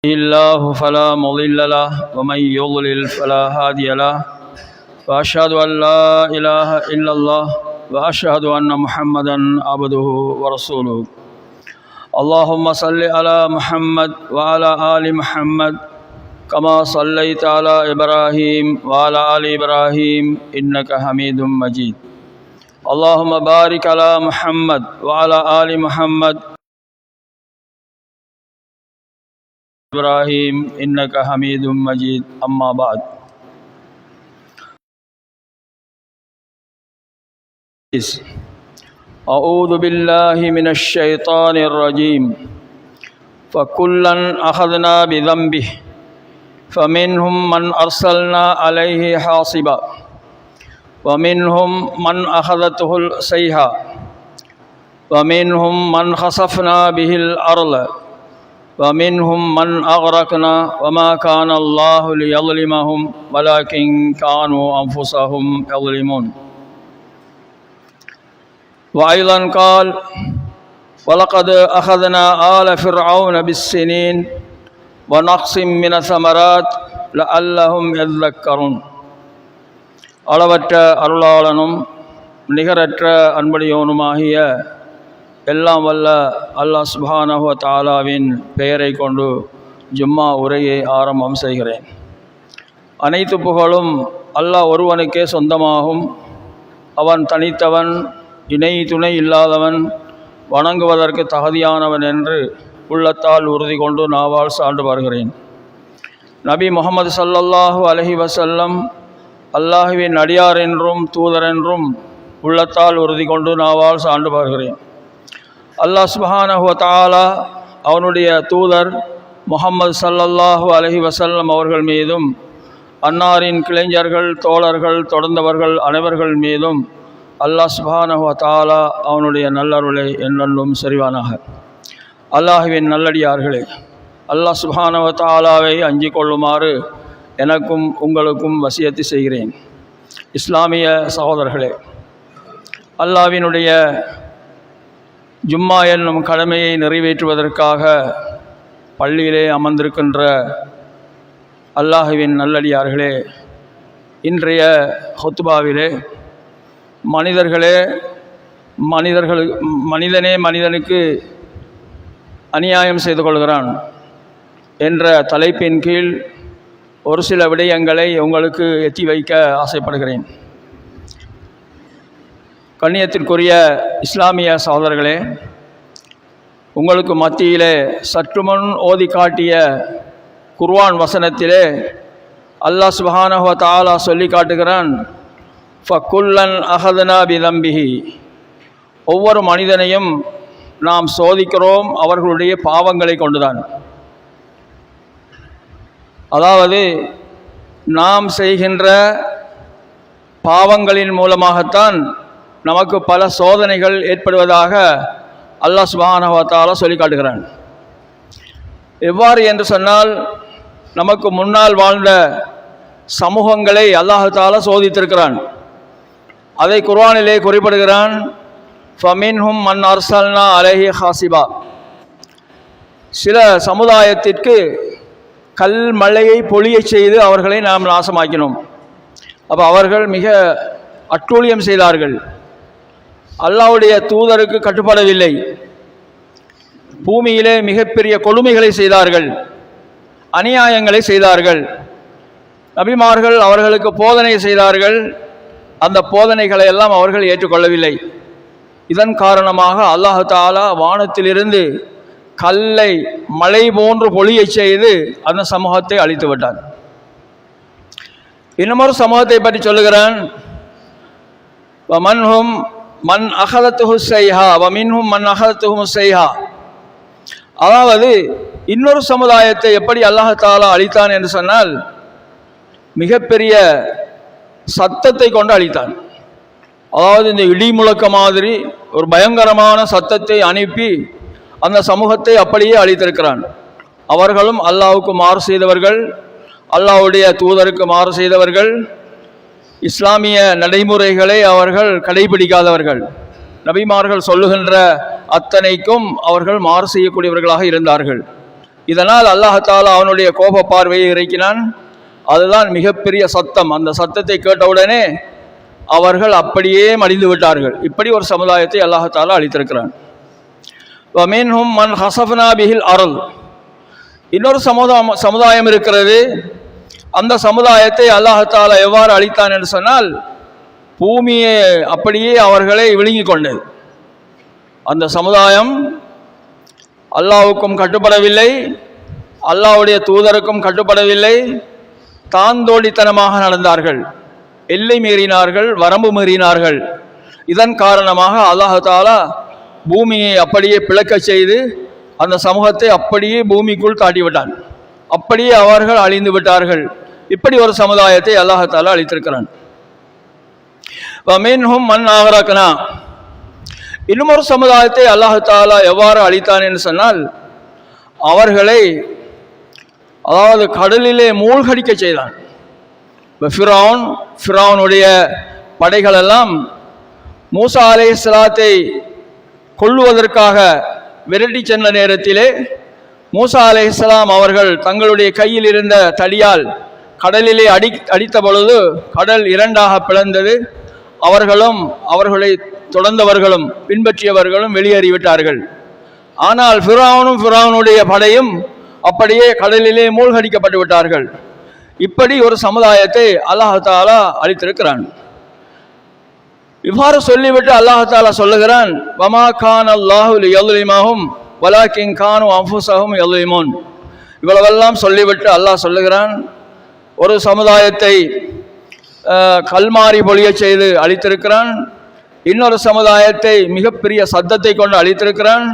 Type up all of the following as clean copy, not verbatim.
الله فلا مضل له ومن يضلل فلا هادي له وأشهد أن لا إله إلا الله وأشهد أن محمدا عبده ورسوله اللهم صل على محمد وعلى آل محمد كما صليت على إبراهيم وعلى آل إبراهيم إنك حميد مجيد اللهم بارك على محمد وعلى آل محمد إبراهيم إنك حميد مجيد أما بعد أعوذ بالله من الشيطان الرجيم فكلا أخذنا بذنبه فمنهم من أرسلنا عليه حاصبا ومنهم من أخذته الصيحة ومنهم من خسفنا به الأرض ومنهم من أغرقنا وما كان الله ليظلمهم ولكن كانوا أنفسهم يظلمون وأيضا قال ولقد أخذنا آل فرعون بالسنين ونقص من الثمرات لعلهم يذكرون அளவற்ற அருளாளனும் நிகரற்ற அன்புடையோனுமாகிய எல்லாம் வல்ல அல்லாஹ் சுப்ஹானஹு வ தஆலாவின் பெயரை கொண்டு ஜும்மா உரையை ஆரம்பம் செய்கிறேன். அனைத்து புகழும் அல்லாஹ் ஒருவனுக்கே சொந்தமாகும். அவன் தனித்தவன், இணை துணை இல்லாதவன், வணங்குவதற்கு தகுதியானவன் என்று உள்ளத்தால் உறுதி கொண்டு நாவால் சான்று வருகிறேன். நபி முஹம்மது ஸல்லல்லாஹு அலைஹி வஸல்லம் அல்லாஹுவின் அடியார் என்றும் தூதர் என்றும் உள்ளத்தால் உறுதி கொண்டு நாவால் சான்று வருகிறேன். அல்லாஹ் சுப்ஹானஹு வ தஆலா அவனுடைய தூதர் முஹம்மது ஸல்லல்லாஹு அலைஹி வஸல்லம் அவர்கள் மீதும் அன்னாரின் கிளைஞர்கள், தோழர்கள், தொடர்ந்தவர்கள் அனைவர்கள் மீதும் அல்லாஹ் சுப்ஹானஹு வ தஆலா அவனுடைய நல்லருளை என்றென்றும் செறிவானாக. அல்லாஹுவின் நல்லடியார்களே, அல்லாஹ் சுப்ஹானஹு வ தஆலாவை அஞ்சிக் கொள்ளுமாறு எனக்கும் உங்களுக்கும் வசியத்து செய்கிறேன். இஸ்லாமிய சகோதரர்களே, அல்லாஹ்வினுடைய ஜும்மா என்னும் கடமையை நிறைவேற்றுவதற்காக பள்ளியிலே அமர்ந்திருக்கின்ற அல்லாஹுவின் நல்லடியார்களே, இன்றைய ஹுத்பாவிலே மனிதனே மனிதனுக்கு அநியாயம் செய்து கொள்கிறான் என்ற தலைப்பின் கீழ் ஒரு சில விடயங்களை உங்களுக்கு எத்தி வைக்க ஆசைப்படுகிறேன். கண்ணியத்திற்குரிய இஸ்லாமிய சகோதரர்களே, உங்களுக்கு மத்தியிலே சற்று முன் ஓதி காட்டிய குர்ஆன் வசனத்திலே அல்லாஹ் சுப்ஹானஹு வ தஆலா சொல்லி காட்டுகிறான், ஃபக்குல்லன் அஹதனா பிதம்பிஹி, ஒவ்வொரு மனிதனையும் நாம் சோதிக்கிறோம் அவர்களுடைய பாவங்களை கொண்டுதான். அதாவது நாம் செய்கின்ற பாவங்களின் மூலமாகத்தான் நமக்கு பல சோதனைகள் ஏற்படுவதாக அல்லாஹ் சுப்ஹானஹு வ தஆலா சொல்லி காட்டுகிறான். எவ்வாறு என்று சொன்னால், நமக்கு முன்னால் வாழ்ந்த சமூகங்களை அல்லாஹ் தஆலா சோதித்திருக்கிறான். அதை குர்ஆனிலே குறிப்பிடுகிறான், ஃபமின்ஹும் மன் அர்சல்னா அலைஹி ஹாசிபா, சில சமுதாயத்திற்கு கல் மழையை பொழியச் செய்து அவர்களை நாம் நாசமாக்கினோம். அப்போ அவர்கள் மிக அட்டூழியம் செய்தார்கள், அல்லாஹ்வுடைய தூதருக்கு கட்டுப்படவில்லை, பூமியிலே மிகப்பெரிய கொடுமைகளை செய்தார்கள், அநியாயங்களை செய்தார்கள். நபிமார்கள் அவர்களுக்கு போதனை செய்தார்கள், அந்த போதனைகளை எல்லாம் அவர்கள் ஏற்றுக்கொள்ளவில்லை. இதன் காரணமாக அல்லாஹ் தஆலா வானத்திலிருந்து கல்லை மழை போன்று பொழியச் செய்து அந்த சமூகத்தை அழித்து விட்டான். இன்னமொரு சமூகத்தை பற்றி சொல்லுகிறான், வமன்ஹும் மன் அஹதத்துஹு ஸைஹா வமின்ஹும் மன் அஹதத்துஹும் ஸைஹா, அதாவது இன்னொரு சமுதாயத்தை எப்படி அல்லாஹ் தஆலா அழித்தான் என்று சொன்னால், மிகப்பெரிய சத்தத்தை கொண்டு அழித்தான். அதாவது இந்த இடி முழக்க மாதிரி ஒரு பயங்கரமான சத்தத்தை அனுப்பி அந்த சமூகத்தை அப்படியே அழித்திருக்கிறான். அவர்களும் அல்லாஹ்வுக்கு மாறு செய்தவர்கள், அல்லாஹ்வுடைய தூதருக்கு மாறு செய்தவர்கள், இஸ்லாமிய நடைமுறைகளை அவர்கள் கடைபிடிக்காதவர்கள். நபிமார்கள் சொல்லுகின்ற அத்தனைக்கும் அவர்கள் மாறு செய்யக்கூடியவர்களாக இருந்தார்கள். இதனால் அல்லாஹாலா அவனுடைய கோப பார்வையை இறக்கினான். அதுதான் மிகப்பெரிய சத்தம். அந்த சத்தத்தை கேட்டவுடனே அவர்கள் அப்படியே மடிந்து விட்டார்கள். இப்படி ஒரு சமுதாயத்தை அல்லாஹாலா அளித்திருக்கிறான். வமீன்ஹும் மன் ஹஸஃப்னா பிஹில் அர்ள், இன்னொரு சமுதாயம் இருக்கிறது. அந்த சமுதாயத்தை அல்லாஹாலா எவ்வாறு அளித்தான் என்று சொன்னால், பூமியை அப்படியே அவர்களை விழுங்கி கொண்டது. அந்த சமுதாயம் அல்லாஹ்வுக்கும் கட்டுப்படவில்லை, அல்லாஹ்வுடைய தூதருக்கும் கட்டுப்படவில்லை, தாந்தோடித்தனமாக நடந்தார்கள், எல்லை மீறினார்கள், வரம்பு மீறினார்கள். இதன் காரணமாக அல்லாஹாலா பூமியை அப்படியே பிளக்க செய்து அந்த சமூகத்தை அப்படியே பூமிக்குள் தாட்டிவிட்டான். அப்படியே அவர்கள் அழிந்து விட்டார்கள். இப்படி ஒரு சமுதாயத்தை அல்லாஹாலா அளித்திருக்கிறான். வமின்ஹும் மன் அக்ரக்னா, இன்னும் ஒரு சமுதாயத்தை அல்லாஹாலா எவ்வாறு அளித்தான் என்று சொன்னால், அவர்களை அதாவது கடலிலே மூழ்கடிக்க செய்தான். ஃபிரௌனுடைய படைகள் எல்லாம் மூசா அலைஹிஸ்ஸலாத்தை கொல்லுவதற்காக விரட்டி சென்ற நேரத்திலே மூசா அலைஹிஸ்ஸலாம் அவர்கள் தங்களுடைய கையில் இருந்த தடியால் கடலிலே அடித்த பொழுது கடல் இரண்டாக பிளந்தது. அவர்களும் அவர்களை தொடர்ந்தவர்களும் பின்பற்றியவர்களும் வெளியேறிவிட்டார்கள். ஆனால் ஃபிரௌனுடைய படையும் அப்படியே கடலிலே மூழ்கடிக்கப்பட்டு விட்டார்கள். இப்படி ஒரு சமுதாயத்தை அல்லாஹாலா அளித்திருக்கிறான். இவ்வாறு சொல்லிவிட்டு அல்லாஹாலா சொல்லுகிறான், வமா கான அல்லாஹு லியظ்லிமஹும் வலாக்கின் கானு அன்ஃபுஸஹும் யظ்லிமூன். இவ்வளவெல்லாம் சொல்லிவிட்டு அல்லாஹ் சொல்லுகிறான், ஒரு சமுதாயத்தை கல்மாரி பொழிய செய்து அழித்திருக்கிறான், இன்னொரு சமுதாயத்தை மிகப்பெரிய சத்தத்தை கொண்டு அழித்திருக்கிறான்,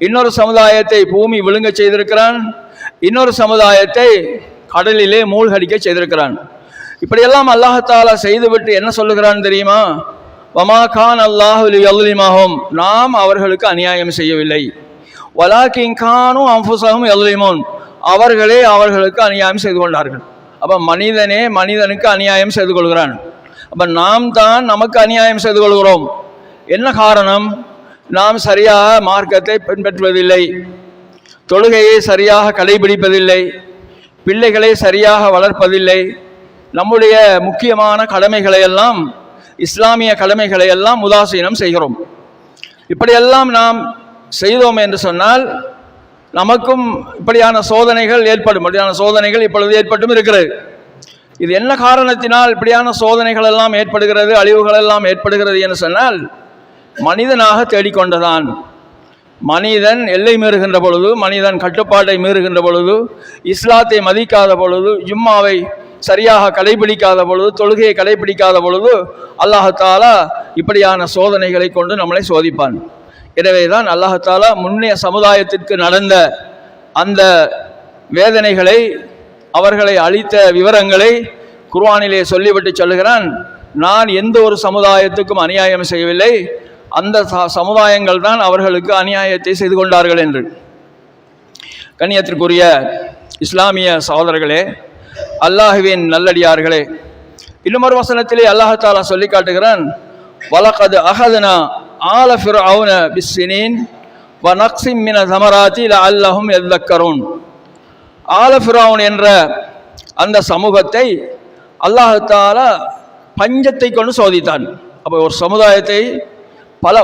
இன்னொரு சமுதாயத்தை பூமி விழுங்க செய்திருக்கிறான், இன்னொரு சமுதாயத்தை கடலிலே மூழ்கடிக்க செய்திருக்கிறான். இப்படியெல்லாம் அல்லாஹாலா செய்துவிட்டு என்ன சொல்லுகிறான் தெரியுமா? வமா கான் அல்லாஹு லியظ்லிமஹும், நாம் அவர்களுக்கு அநியாயம் செய்யவில்லை, வலாக்கின் கானு அன்ஃபுஸஹும் யظ்லிமூன், அவர்களே அவர்களுக்கு அநியாயம் செய்து கொண்டார்கள். அப்போ மனிதனே மனிதனுக்கு அநியாயம் செய்து கொள்கிறான். அப்போ நாம் தான் நமக்கு அநியாயம் செய்து கொள்கிறோம். என்ன காரணம்? நாம் சரியாக மார்க்கத்தை பின்பற்றுவதில்லை, தொழுகையை சரியாக கடைபிடிப்பதில்லை, பிள்ளைகளை சரியாக வளர்ப்பதில்லை, நம்முடைய முக்கியமான கடமைகளை எல்லாம் இஸ்லாமிய கடமைகளை எல்லாம் உதாசீனம் செய்கிறோம். இப்படியெல்லாம் நாம் செய்தோம் என்று சொன்னால் நமக்கும் இப்படியான சோதனைகள் ஏற்படும். இப்படியான சோதனைகள் இப்பொழுது ஏற்பட்டும் இருக்கிறது. இது என்ன காரணத்தினால் இப்படியான சோதனைகள் எல்லாம் ஏற்படுகிறது, அழிவுகள் எல்லாம் ஏற்படுகிறது என்று சொன்னால், மனிதனாக தேடிக்கொண்டதான். மனிதன் எல்லை மீறுகின்ற பொழுது, மனிதன் கட்டுப்பாட்டை மீறுகின்ற பொழுது, இஸ்லாத்தை மதிக்காத பொழுது, ஜும்மாவை சரியாக கடைபிடிக்காத பொழுது, தொழுகையை கடைபிடிக்காத பொழுது அல்லாஹாலா இப்படியான சோதனைகளை கொண்டு நம்மளை சோதிப்பான். எனவேதான் அல்லாஹாலா முன்னைய சமுதாயத்திற்கு நடந்த அந்த வேதனைகளை, அவர்களை அளித்த விவரங்களை குர்ஆனிலே சொல்லிவிட்டு சொல்லுகிறான், நான் எந்த ஒரு சமுதாயத்துக்கும் அநியாயம் செய்யவில்லை, அந்த சமுதாயங்கள் தான் அவர்களுக்கு அநியாயத்தை செய்து கொண்டார்கள் என்று. கண்ணியத்திற்குரிய இஸ்லாமிய சகோதரர்களே, அல்லாஹுவின் நல்லடியார்களே, இன்னுமொரு வசனத்திலே அல்லாஹாலா சொல்லி காட்டுகிறான், வலகது அஹதுனா ஆல ஃபிர்அவுன பிஸ்ஸினீன் வ நக்ஸிம் மின ஸமராத்தி லஅல்லஹும் யذكرون. ஆல ஃபிர்அவுன் என்ற அந்த சமூகத்தை அல்லாஹாலா பஞ்சத்தை கொண்டு சோதித்தான். அப்போ ஒரு சமுதாயத்தை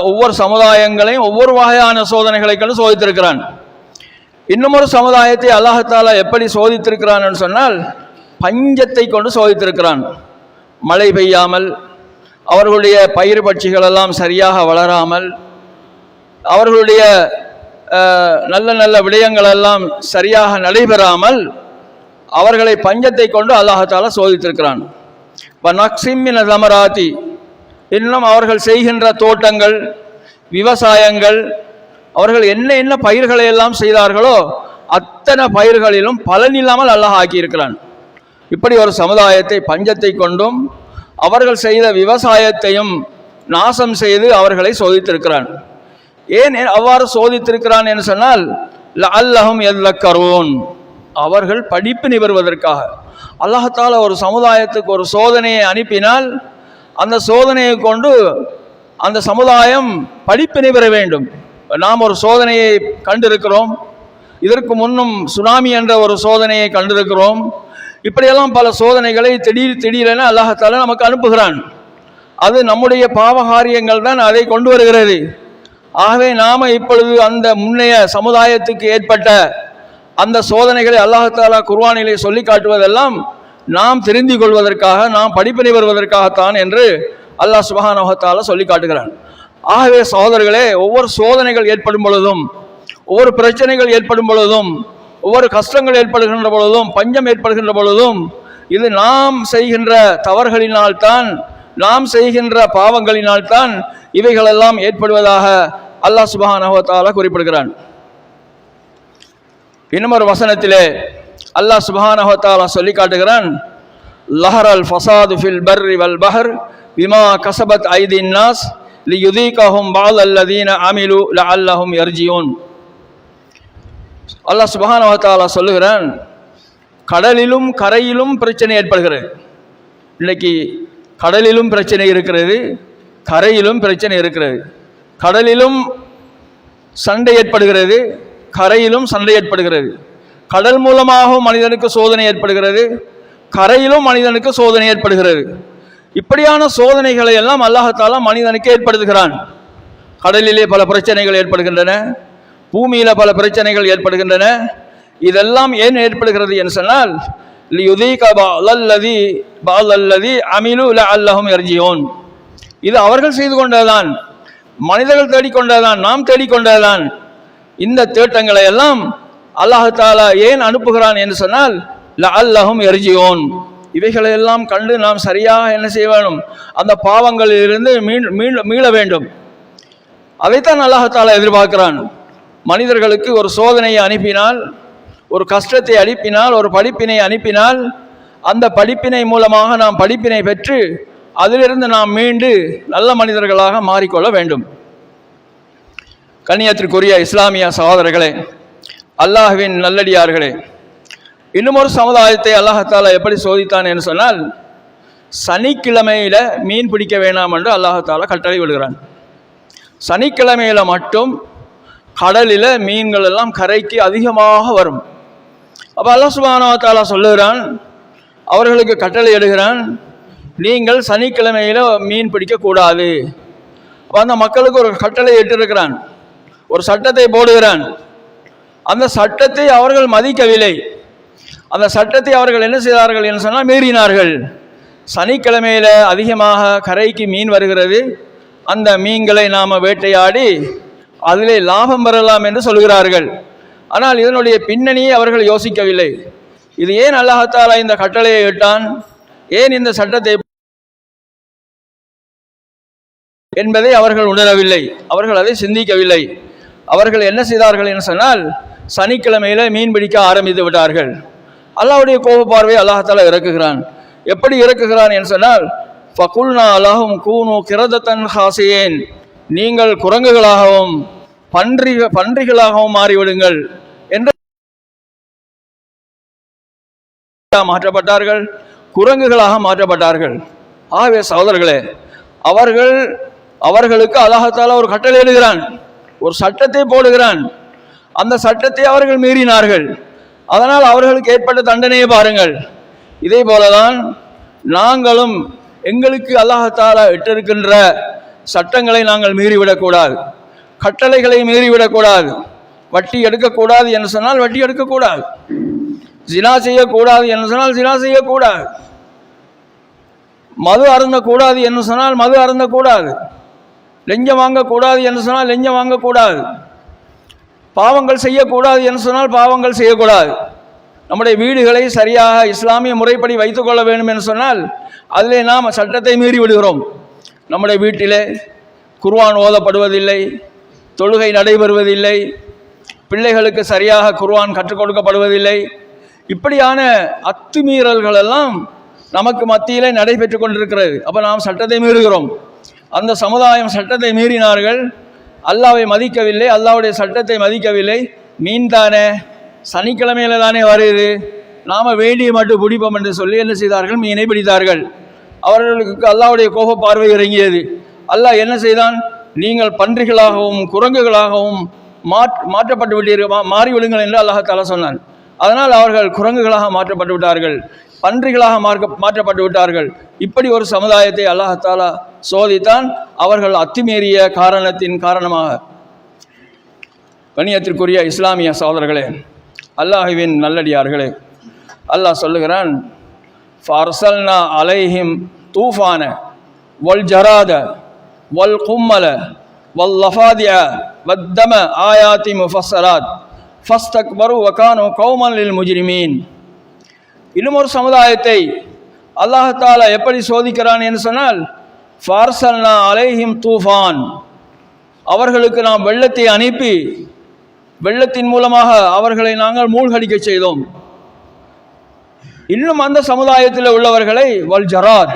ஒவ்வொரு சமுதாயங்களையும் ஒவ்வொரு வகையான சோதனைகளை கொண்டு சோதித்திருக்கிறான். இன்னுமொரு சமுதாயத்தை அல்லாஹாலா எப்படி சோதித்திருக்கிறான் என்று சொன்னால், பஞ்சத்தை கொண்டு சோதித்திருக்கிறான். மழை பெய்யாமல், அவர்களுடைய பயிர் பட்சிகள் எல்லாம் சரியாக வளராமல், அவர்களுடைய நல்ல நல்ல விடயங்கள் எல்லாம் சரியாக நடைபெறாமல் அவர்களை பஞ்சத்தை கொண்டு அல்லாஹாலா சோதித்திருக்கிறான். நக்ஸிம் மின ஸமராத்தி, இன்னும் அவர்கள் செய்கின்ற தோட்டங்கள், விவசாயங்கள், அவர்கள் என்ன என்ன பயிர்களை எல்லாம் செய்தார்களோ அத்தனை பயிர்களிலும் பலன் இல்லாமல் அல்லாஹ் ஆக்கியிருக்கிறான். இப்படி ஒரு சமுதாயத்தை பஞ்சத்தை கொண்டும் அவர்கள் செய்த விவசாயத்தையும் நாசம் செய்து அவர்களை சோதித்திருக்கிறான். ஏன் அவ்வாறு சோதித்திருக்கிறான் என்று சொன்னால், லஅல்லஹும் யذكرون, அவர்கள் படிப்பினை பெறுவதற்காக. அல்லாஹ்தாலா ஒரு சமுதாயத்துக்கு ஒரு சோதனையை அனுப்பினால் அந்த சோதனையை கொண்டு அந்த சமுதாயம் படிப்பினை பெற வேண்டும். நாம் ஒரு சோதனையை கண்டிருக்கிறோம். இதற்கு முன்னும் சுனாமி என்ற ஒரு சோதனையை கண்டிருக்கிறோம். இப்படியெல்லாம் பல சோதனைகளை திடீரென அல்லாஹ்தாலா நமக்கு அனுப்புகிறான். அது நம்முடைய பாவகாரியங்கள் தான் அதை கொண்டு வருகிறது. ஆகவே நாம் இப்பொழுது அந்த முன்னைய சமுதாயத்துக்கு ஏற்பட்ட அந்த சோதனைகளை அல்லாஹ்தாலா குர்ஆனிலே சொல்லி காட்டுவதெல்லாம் நாம் தெரிந்து கொள்வதற்காக, நாம் படிப்பினை வருவதற்காகத்தான் என்று அல்லாஹ் சுப்ஹானஹு வ தஆலா சொல்லி காட்டுகிறான். ஆகவே சகோதரர்களே, ஒவ்வொரு சோதனைகள் ஏற்படும் பொழுதும், ஒவ்வொரு பிரச்சனைகள் ஏற்படும் பொழுதும், ஒவ்வொரு கஷ்டங்கள் ஏற்படுகின்ற பொழுதும், பஞ்சம் ஏற்படுகின்ற பொழுதும், இது நாம் செய்கின்ற தவறுகளினால்தான், நாம் செய்கின்ற பாவங்களினால்தான் இவைகளெல்லாம் ஏற்படுவதாக அல்லாஹ் சுப்ஹானஹு வ தஆலா குறிப்பிடுகிறான். இன்னும் ஒரு வசனத்திலே அல்லாஹ் சுப்ஹானஹு வ தஆலா சொல்லி காட்டுகிறான், லஹரல் ஃபஸாது ஃபில் பர்ரி வல் பஹர் பிமா கஸபத் ஐதின் நாஸ் லியுதீகஹும் பஅதல்லதீன அமிலு லஅல்லஹும் யர்ஜியூன். அல்லாஹ் சுப்ஹானஹு வ தஆலா சொல்லுகிறான், கடலிலும் கரையிலும் பிரச்சனை ஏற்படுகிறது. இன்னைக்கு கடலிலும் பிரச்சனை இருக்கிறது, கரையிலும் பிரச்சனை இருக்கிறது. கடலிலும் சண்டை ஏற்படுகிறது, கரையிலும் சண்டை ஏற்படுகிறது. கடல் மூலமாகவும் மனிதனுக்கு சோதனை ஏற்படுகிறது, கரையிலும் மனிதனுக்கு சோதனை ஏற்படுகிறது. இப்படியான சோதனைகளை எல்லாம் அல்லாஹ்தாலா மனிதனுக்கு ஏற்படுத்துகிறான். கடலிலே பல பிரச்சனைகள் ஏற்படுகின்றன, பூமியில் பல பிரச்சனைகள் ஏற்படுகின்றன. இதெல்லாம் ஏன் ஏற்படுகிறது என்று சொன்னால், இது அவர்கள் செய்து கொண்டதுதான், மனிதர்கள் தேடிக்கொண்டதுதான், நாம் தேடிக்கொண்டதுதான். இந்த தேட்டங்களை எல்லாம் அல்லாஹ்தாலா ஏன் அனுப்புகிறான் என்று சொன்னால், லஅல்லஹும் யர்ஜிஊன், இவைகளை எல்லாம் கண்டு நாம் சரியாக என்ன செய்ய வேண்டும், அந்த பாவங்களிலிருந்து மீள வேண்டும். அதைத்தான் அல்லாஹ்தாலா எதிர்பார்க்கிறான். மனிதர்களுக்கு ஒரு சோதனையை அனுப்பினால், ஒரு கஷ்டத்தை அனுப்பினால், ஒரு படிப்பினை அனுப்பினால், அந்த படிப்பினை மூலமாக நாம் படிப்பினை பெற்று அதிலிருந்து நாம் மீண்டு நல்ல மனிதர்களாக மாறிக்கொள்ள வேண்டும். கண்ணியத்திற்குரிய இஸ்லாமிய சகோதரர்களே, அல்லாஹ்வின் நல்லடியார்களே, இன்னும் ஒரு சமுதாயத்தை அல்லாஹ்தாலா எப்படி சோதித்தான் என்று சொன்னால், சனிக்கிழமையில மீன் பிடிக்க வேண்டாம் என்று அல்லாஹ்தாலா கட்டளை விடுகிறான். சனிக்கிழமையில மட்டும் கடலில் மீன்கள் எல்லாம் கரைக்கு அதிகமாக வரும். அப்போ அல்லாஹ் சுப்ஹானஹு வ தஆலா சொல்லுகிறான், அவர்களுக்கு கட்டளை இடுகிறான், நீங்கள் சனிக்கிழமையில மீன் பிடிக்கக்கூடாது. அப்போ அந்த மக்களுக்கு ஒரு கட்டளை இட்டிருக்கிறான், ஒரு சட்டத்தை போடுகிறான். அந்த சட்டத்தை அவர்கள் மதிக்கவில்லை. அந்த சட்டத்தை அவர்கள் என்ன செய்தார்கள் என்று சொன்னால் மீறினார்கள். சனிக்கிழமையில அதிகமாக கரைக்கு மீன் வருகிறது, அந்த மீன்களை நாம் வேட்டையாடி அதிலே லாபம் பெறலாம் என்று சொல்கிறார்கள். ஆனால் இதனுடைய பின்னணியை அவர்கள் யோசிக்கவில்லை. இது ஏன் அல்லாஹ்தாலா இந்த கட்டளையை இட்டான், ஏன் இந்த சட்டத்தை என்பதை அவர்கள் உணரவில்லை, அவர்கள் அதை சிந்திக்கவில்லை. அவர்கள் என்ன செய்தார்கள் என்று சொன்னால், சனிக்கிழமையில மீன் பிடிக்க ஆரம்பித்து விட்டார்கள். அல்லாஹ்வுடைய கோப பார்வை அல்லாஹ்தாலா இறக்குகிறான். எப்படி இறக்குகிறான் என்று சொன்னால், ஃபகுல்னா லஹும் கூனு கிரதத்தன் ஹாசியேன், நீங்கள் குரங்குகளாகவும் பன்றிகளாகவும் மாறிவிடுங்கள் என்று மாற்றப்பட்டார்கள், குரங்குகளாக மாற்றப்பட்டார்கள். ஆகவே சகோதரர்களே, அவர்களுக்கு அல்லாஹ்தாலா ஒரு கட்டளை எழுதுகிறான், ஒரு சட்டத்தை போடுகிறான். அந்த சட்டத்தை அவர்கள் மீறினார்கள். அதனால் அவர்களுக்கு ஏற்பட்ட தண்டனையை பாருங்கள். இதே போலதான் நாங்களும் எங்களுக்கு அல்லாஹ்தாலா இட்டிருக்கின்ற சட்டங்களை நாங்கள் மீறிவிடக்கூடாது, கட்டளைகளை மீறிவிடக்கூடாது. வட்டி எடுக்கக்கூடாது என்று சொன்னால் வட்டி எடுக்கக்கூடாது, ஜினா செய்யக்கூடாது என்று சொன்னால் ஜினா செய்யக்கூடாது, மது அருந்தக்கூடாது என்று சொன்னால் மது அருந்தக்கூடாது, லஞ்சம் வாங்கக்கூடாது என்று சொன்னால் லஞ்சம் வாங்கக்கூடாது, பாவங்கள் செய்யக்கூடாது என்று சொன்னால் பாவங்கள் செய்யக்கூடாது. நம்முடைய வீடுகளை சரியாக இஸ்லாமிய முறைப்படி வைத்துக்கொள்ள வேண்டும் என்று சொன்னால் அதிலே நாம் சட்டத்தை மீறி விடுகிறோம். நம்முடைய வீட்டிலே குர்ஆன் ஓதப்படுவதில்லை, தொழுகை நடைபெறுவதில்லை, பிள்ளைகளுக்கு சரியாக குர்ஆன் கற்றுக் கொடுக்கப்படுவதில்லை. இப்படியான அத்துமீறல்கள் எல்லாம் நமக்கு மத்தியிலே நடைபெற்று கொண்டிருக்கிறது. அப்போ நாம் சட்டத்தை மீறுகிறோம். அந்த சமுதாயம் சட்டத்தை மீறினார்கள், அல்லாஹ்வை மதிக்கவில்லை, அல்லாஹ்வுடைய சட்டத்தை மதிக்கவில்லை. மீன் தானே, சனிக்கிழமையில தானே வருது, நாம் வேண்டிய மட்டும் பிடிப்போம் என்று சொல்லி என்ன செய்தார்கள், மீனை பிடித்தார்கள். அவர்களுக்கு அல்லாஹ்வுடைய கோப பார்வை இறங்கியது. அல்லாஹ் என்ன செய்தான், நீங்கள் பன்றிகளாகவும் குரங்குகளாகவும் மாற்றப்பட்டு விட்டீர்கள், மாறிவிடுங்கள் என்று அல்லாஹ் சொன்னான். அதனால் அவர்கள் குரங்குகளாக மாற்றப்பட்டு விட்டார்கள், பன்றிகளாக மாற்றப்பட்டு விட்டார்கள். இப்படி ஒரு சமுதாயத்தை அல்லாஹ் சோதித்தான், அவர்கள் அத்துமீறிய காரணத்தின் காரணமாக. கண்ணியத்திற்குரிய இஸ்லாமிய சகோதரர்களே, அல்லாஹுவின் நல்லடியார்களே, அல்லாஹ் சொல்லுகிறான், ஃபர்சல்னா அலைஹிம் தூஃபான வல் ஜராத வல் கும்மல வல் லஃபாதிய வத்தம ஆயாத்தி முஃபஸ்ஸலாத் ஃபஸ்தக்பரு வகானு கௌமன் லில் முஜ்ரிமீன். இன்னும் ஒரு சமுதாயத்தை அல்லாஹ் எப்படி சோதிக்கிறான் என்று சொன்னால், ஃபர்சல்னா அலைஹிம் தூஃபான், அவர்களுக்கு நாம் வெள்ளத்தை அனுப்பி வெள்ளத்தின் மூலமாக அவர்களை நாங்கள் மூழ்கடிக்க செய்தோம். இன்னும் அந்த சமுதாயத்தில் உள்ளவர்களை வல் ஜராத்,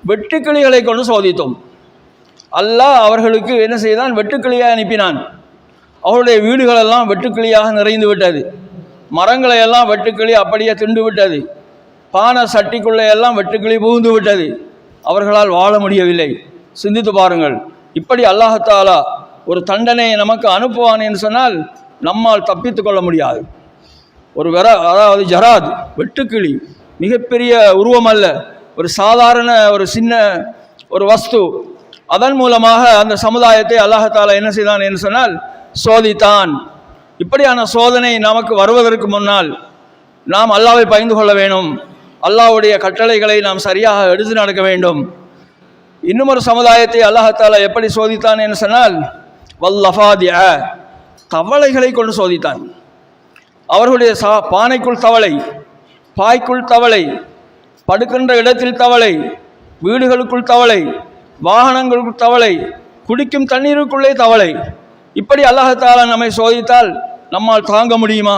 வெட்டுக்கிளிகளை கொண்டு சோதித்தோம். அல்லாஹ் அவர்களுக்கு என்ன செய்தான்? வெட்டுக்கிளியாக அனுப்பினான். அவருடைய வீடுகளெல்லாம் வெட்டுக்கிளியாக நிறைந்து விட்டது, மரங்களை எல்லாம் வெட்டுக்கிளி அப்படியே திண்டு விட்டது, பானை சட்டிக்குள்ளே எல்லாம் வெட்டுக்கிளி புகுந்து விட்டது, அவர்களால் வாழ முடியவில்லை. சிந்தித்து பாருங்கள். இப்படி அல்லாஹ் ஒரு தண்டனையை நமக்கு அனுப்புவான் என்று சொன்னால் நம்மால் தப்பித்து கொள்ள முடியாது. அதாவது ஜராத், வெட்டுக்கிளி, மிகப்பெரிய உருவம் அல்ல, ஒரு சாதாரண ஒரு சின்ன ஒரு வஸ்து. அதன் மூலமாக அந்த சமுதாயத்தை அல்லாஹ் என்ன செய்தான் என்று சொன்னால் சோதித்தான். இப்படியான சோதனை நமக்கு வருவதற்கு முன்னால் நாம் அல்லாஹ்வை பயந்து கொள்ள வேண்டும், அல்லாஹ்வுடைய கட்டளைகளை நாம் சரியாக எடுத்து நடக்க வேண்டும். இன்னும் ஒரு சமுதாயத்தை அல்லாஹ் எப்படி சோதித்தான் என்று சொன்னால் வல்லஃபாதிய, தவளைகளை கொண்டு சோதித்தான். அவர்களுடைய பானைக்குள் தவளை, பாய்க்குள் தவளை, படுக்கின்ற இடத்தில் தவளை, வீடுகளுக்குள் தவளை, வாகனங்களுக்குள் தவளை, குடிக்கும் தண்ணீருக்குள்ளே தவளை. இப்படி அல்லாஹ் நம்மை சோதித்தால் நம்மால் தாங்க முடியுமா?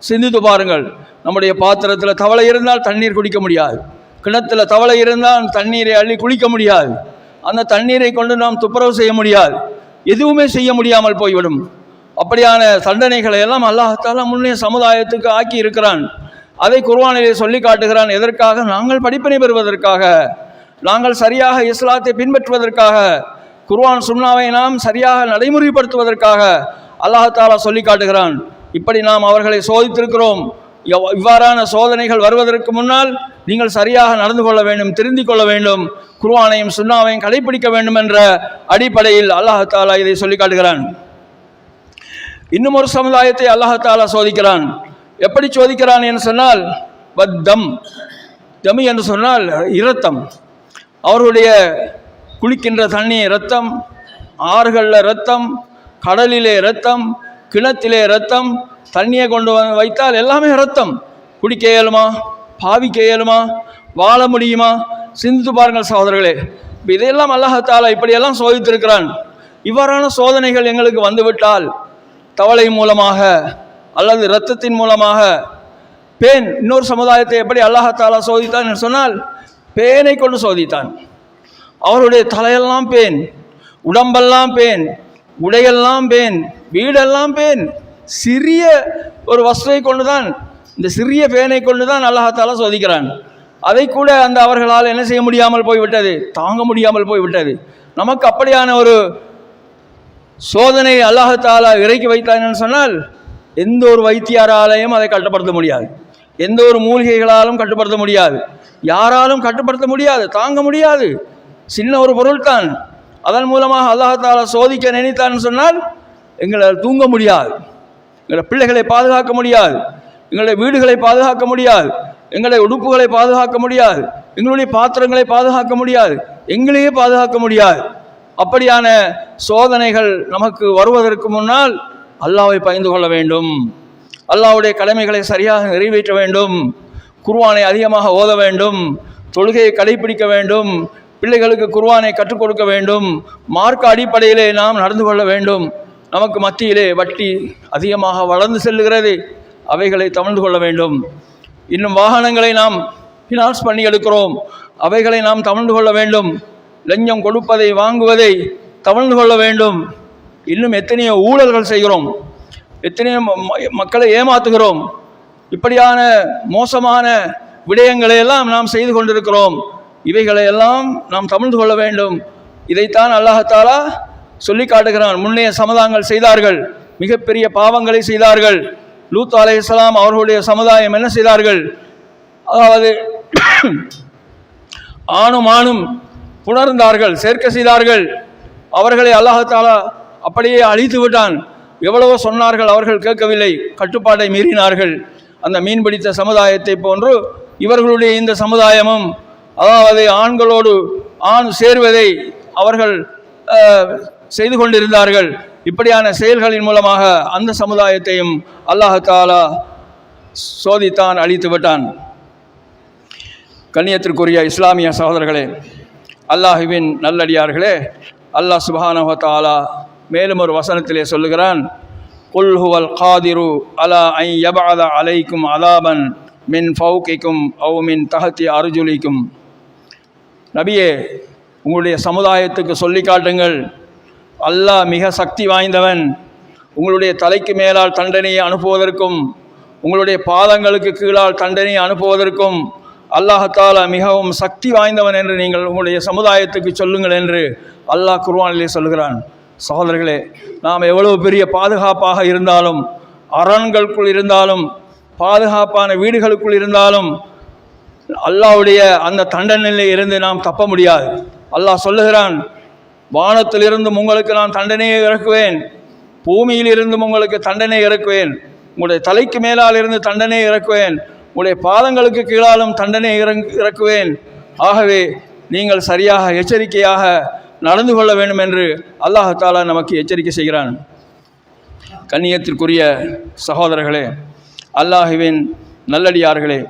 சிந்தித்து பாருங்கள். நம்முடைய பாத்திரத்தில் தவளை இருந்தால் தண்ணீர் குடிக்க முடியாது, கிணத்துல தவளை இருந்தால் தண்ணீரை அள்ளி குளிக்க முடியாது, அந்த தண்ணீரை கொண்டு நாம் துப்புரவு செய்ய முடியாது, எதுவுமே செய்ய முடியாமல் போய்விடும். அப்படியான தண்டனைகளை எல்லாம் அல்லாஹ் முன்னே சமுதாயத்துக்கு ஆக்கி இருக்கிறான். அதை குர்ஆனிலே சொல்லி காட்டுகிறான். எதற்காக? நாங்கள் படிப்பினை பெறுவதற்காக, நாங்கள் சரியாக இஸ்லாத்தை பின்பற்றுவதற்காக, குர்ஆன் சுன்னாவை நாம் சரியாக நடைமுறைப்படுத்துவதற்காக அல்லாஹ் சொல்லி காட்டுகிறான். இப்படி நாம் அவர்களை சோதித்திருக்கிறோம். இவ்வாறான சோதனைகள் வருவதற்கு முன்னால் நீங்கள் சரியாக நடந்து கொள்ள வேண்டும், திருந்திக் கொள்ள வேண்டும், குர்ஆனையும் சுன்னாவையும் கடைபிடிக்க வேண்டும் என்ற அடிப்படையில் அல்லாஹ் இதை சொல்லி காட்டுகிறான். இன்னும் ஒரு சமுதாயத்தை அல்லாஹ் சோதிக்கிறான். எப்படி சோதிக்கிறான் என்று சொன்னால் வத்தம், தமி என்று சொன்னால் இரத்தம். அவர்களுடைய குளிக்கின்ற தண்ணீர் இரத்தம், ஆறுகளில் இரத்தம், கடலிலே இரத்தம், கிணத்திலே இரத்தம், தண்ணியை கொண்டு வைத்தால் எல்லாமே இரத்தம். குடிக்க இயலுமா? பாவிக்க இயலுமா? வாழ முடியுமா? சிந்தித்து பாருங்கள் சகோதரர்களே. இதையெல்லாம் அல்லாஹ் இப்படியெல்லாம் சோதித்திருக்கிறான். இவ்வாறான சோதனைகள் எங்களுக்கு வந்துவிட்டால், தவளை மூலமாக அல்லது இரத்தத்தின் மூலமாக, பேன், இன்னொரு சமுதாயத்தை எப்படி அல்லாஹ் சோதித்தான் என்று சொன்னால் பேனை கொண்டு சோதித்தான். அவருடைய தலையெல்லாம் பேன், உடம்பெல்லாம் பேன், உடையெல்லாம் பேன், வீடெல்லாம் பேன். சிறிய ஒரு வஸ்துவை கொண்டுதான், இந்த சிறிய பேனை கொண்டுதான் அல்லாஹ் சோதிக்கிறான். அதை கூட அந்த அவர்களால் என்ன செய்ய முடியாமல் போய்விட்டது, தாங்க முடியாமல் போய்விட்டது. நமக்கு அப்படியான ஒரு சோதனை அல்லாஹ் இறக்கி வைத்தான் சொன்னால் எந்த ஒரு வைத்தியராலையும் அதை கட்டுப்படுத்த முடியாது, எந்த ஒரு மூலிகைகளாலும் கட்டுப்படுத்த முடியாது, யாராலும் கட்டுப்படுத்த முடியாது, தாங்க முடியாது. சின்ன ஒரு பொருள் தான். அதன் மூலமாக அல்லாஹ் சோதிக்க நினைத்தான் சொன்னால் எங்களால் தூங்க முடியாது, எங்களுடைய பிள்ளைகளை பாதுகாக்க முடியாது, எங்களுடைய வீடுகளை பாதுகாக்க முடியாது, எங்களுடைய உடுப்புகளை பாதுகாக்க முடியாது, எங்களுடைய பாத்திரங்களை பாதுகாக்க முடியாது, எங்களையே பாதுகாக்க முடியாது. அப்படியான சோதனைகள் நமக்கு வருவதற்கு முன்னால் அல்லாஹ்வை பயந்து கொள்ள வேண்டும், அல்லாஹ்வுடைய கடமைகளை சரியாக நிறைவேற்ற வேண்டும், குர்ஆனை அதிகமாக ஓத வேண்டும், தொழுகையை கடைபிடிக்க வேண்டும், பிள்ளைகளுக்கு குர்ஆனை கற்றுக் கொடுக்க வேண்டும், மார்க்க அடிப்படையிலே நாம் நடந்து கொள்ள வேண்டும். நமக்கு மத்தியிலே வட்டி அதிகமாக வளர்ந்து செல்லுகிறது, அவைகளை தவிர்த்து கொள்ள வேண்டும். இன்னும் வாகனங்களை நாம் ஃபினான்ஸ் பண்ணி எடுக்கிறோம், அவைகளை நாம் தவிர்த்து கொள்ள வேண்டும். லஞ்சம் கொடுப்பதை வாங்குவதை தவிர்த்து கொள்ள வேண்டும். இன்னும் எத்தனையோ ஊழல்கள் செய்கிறோம், எத்தனையோ மக்களை ஏமாற்றுகிறோம். இப்படியான மோசமான விடயங்களை எல்லாம் நாம் செய்து கொண்டிருக்கிறோம். இவைகளை எல்லாம் நாம் தவிர்த்து கொள்ள வேண்டும். இதைத்தான் அல்லாஹ் சொல்லி காட்டுகிறான். முன்னைய சமுதாயங்கள் செய்தார்கள், மிகப்பெரிய பாவங்களை செய்தார்கள். லூத் அலைஹிஸ்ஸலாம் அவர்களுடைய சமுதாயம் என்ன செய்தார்கள்? அதாவது ஆணும் புணர்ந்தார்கள், சேர்க்கை செய்தார்கள். அவர்களை அல்லாஹ் தஆலா அப்படியே அழித்து விட்டான். எவ்வளவோ சொன்னார்கள், அவர்கள் கேட்கவில்லை, கட்டுப்பாட்டை மீறினார்கள். அந்த மீன் பிடித்த சமுதாயத்தை போன்று இவர்களுடைய இந்த சமுதாயமும், அதாவது ஆண்களோடு ஆண் சேர்வதை அவர்கள் செய்து கொண்டிருந்தார்கள். இப்படியான செயல்களின் மூலமாக அந்த சமுதாயத்தையும் அல்லாஹ் தஆலா சோதித்தான், அழித்து விட்டான். கண்ணியத்திற்குரிய இஸ்லாமிய சகோதரர்களே, அல்லாஹுவின் நல்லடியார்களே, அல்லாஹ் சுப்ஹானஹு வ தஆலா மேலும் ஒரு வசனத்திலே சொல்லுகிறான், குல் ஹுவல் காதிரு அலா ஐ யபஅத அலைக்கும் அலாபன் மின் ஃபௌகிக்கும் அவ் மின் தஹதி அர்ஜுலிக்கும். நபியே, உங்களுடைய சமுதாயத்துக்கு சொல்லி காட்டுங்கள், அல்லாஹ் மிக சக்தி வாய்ந்தவன். உங்களுடைய தலைக்கு மேலால் தண்டனையை அனுப்புவதற்கும் உங்களுடைய பாதங்களுக்கு கீழால் தண்டனையை அனுப்புவதற்கும் அல்லாஹ் தஆலா மிகவும் சக்தி வாய்ந்தவன் என்று நீங்கள் உங்களுடைய சமுதாயத்துக்கு சொல்லுங்கள் என்று அல்லாஹ் குர்ஆனிலே சொல்கிறான். சகோதரர்களே, நாம் எவ்வளவு பெரிய பாதுகாப்பாக இருந்தாலும், அரண்களுக்குள் இருந்தாலும், பாதுகாப்பான வீடுகளுக்குள் இருந்தாலும், அல்லாஹ்வுடைய அந்த தண்டனையிலே இருந்து நாம் தப்ப முடியாது. அல்லாஹ் சொல்லுகிறான், வானத்திலிருந்தும் உங்களுக்கு நான் தண்டனையை இறக்குவேன், பூமியிலிருந்தும் உங்களுக்கு தண்டனை இறக்குவேன், உங்களுடைய தலைக்கு மேலால் இருந்து தண்டனையை இறக்குவேன், உங்களுடைய பாதங்களுக்கு கீழாலும் தண்டனை இறக்குவேன். ஆகவே நீங்கள் சரியாக எச்சரிக்கையாக நடந்து கொள்ள வேண்டும் என்று அல்லாஹ் தஆலா நமக்கு எச்சரிக்கை செய்கிறான். கண்ணியத்திற்குரிய சகோதரர்களே, அல்லாஹுவின் நல்லடியார்களே,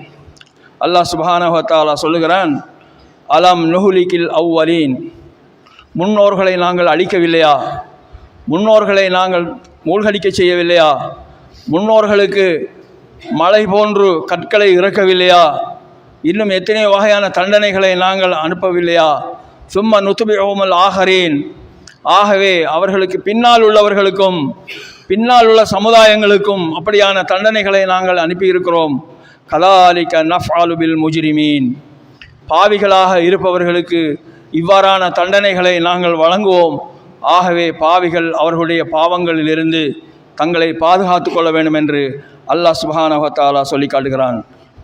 அல்லாஹ் சுப்ஹானஹு வ தஆலா சொல்லுகிறான், அலம் நுஹ்லிகில் அவ்வலீன். முன்னோர்களை நாங்கள் அழிக்கவில்லையா? முன்னோர்களை நாங்கள் மூழ்கடிக்க செய்யவில்லையா? முன்னோர்களுக்கு மழை போன்று கற்களை இறக்கவில்லையா? இன்னும் எத்தனை வகையான தண்டனைகளை நாங்கள் அனுப்பவில்லையா? சும்ம நுத்பிஉஹுமுல் ஆஹரீன். ஆகவே அவர்களுக்கு பின்னால் உள்ளவர்களுக்கும் பின்னால் உள்ள சமுதாயங்களுக்கும் அப்படியான தண்டனைகளை நாங்கள் அனுப்பியிருக்கிறோம். கதாலிக நஃஅலு பில் முஜ்ரிமீன். பாவிகளாக இருப்பவர்களுக்கு இவ்வாறான தண்டனைகளை நாங்கள் வழங்குவோம். ஆகவே பாவிகள் அவர்களுடைய பாவங்களிலிருந்து தங்களை பாதுகாத்து கொள்ள வேண்டும் என்று அல்லாஹ் சுப்ஹானஹு வ தஆலா சொல்லி காட்டுகிறான்.